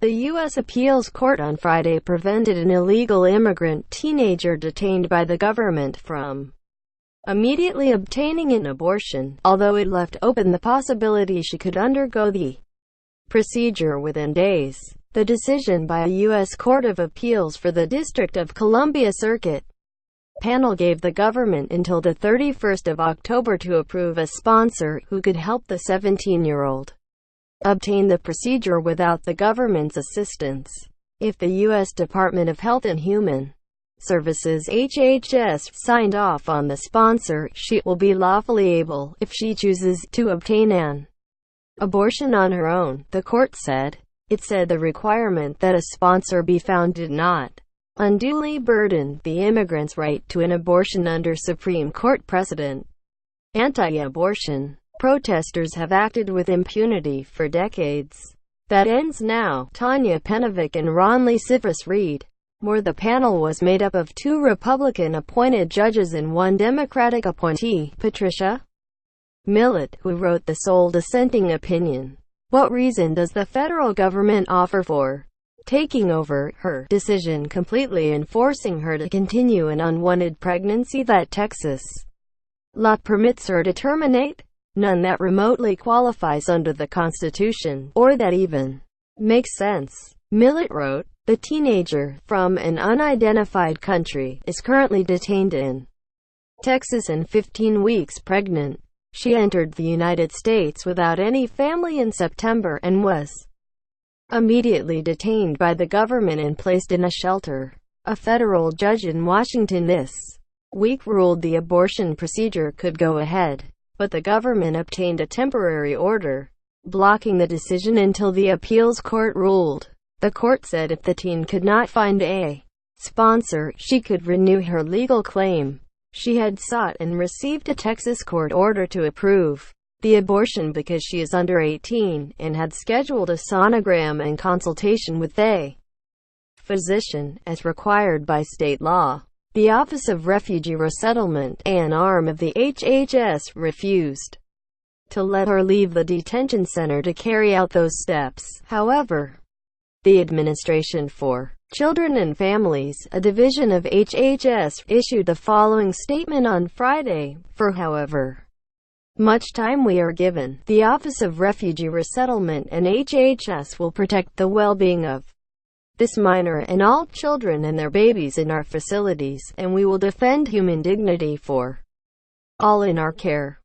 The U.S. Appeals Court on Friday prevented an illegal immigrant teenager detained by the government from immediately obtaining an abortion, although it left open the possibility she could undergo the procedure within days. The decision by a U.S. Court of Appeals for the District of Columbia Circuit panel gave the government until the 31st of October to approve a sponsor who could help the 17-year-old obtain the procedure without the government's assistance. If the U.S. Department of Health and Human Services (HHS) signed off on the sponsor, she will be lawfully able, if she chooses, to obtain an abortion on her own, the court said. It said the requirement that a sponsor be found did not unduly burden the immigrant's right to an abortion under Supreme Court precedent. Anti-abortion protesters have acted with impunity for decades. That ends now, Tanya Penevic and Ron Lee read. The panel was made up of 2 Republican-appointed judges and 1 Democratic appointee, Patricia Millett, who wrote the sole dissenting opinion. What reason does the federal government offer for taking over her decision completely and forcing her to continue an unwanted pregnancy that Texas law permits her to terminate? None that remotely qualifies under the Constitution, or that even makes sense. Millett wrote, the teenager, from an unidentified country, is currently detained in Texas and 15 weeks pregnant. She entered the United States without any family in September and was immediately detained by the government and placed in a shelter. A federal judge in Washington this week ruled the abortion procedure could go ahead, but the government obtained a temporary order blocking the decision until the appeals court ruled. The court said if the teen could not find a sponsor, she could renew her legal claim. She had sought and received a Texas court order to approve the abortion because she is under 18, and had scheduled a sonogram and consultation with a physician, as required by state law. The Office of Refugee Resettlement, an arm of the HHS, refused to let her leave the detention center to carry out those steps. However, the Administration for Children and Families, a division of HHS, issued the following statement on Friday: for however much time we are given, the Office of Refugee Resettlement and HHS will protect the well-being of this minor and all children and their babies in our facilities, and we will defend human dignity for all in our care.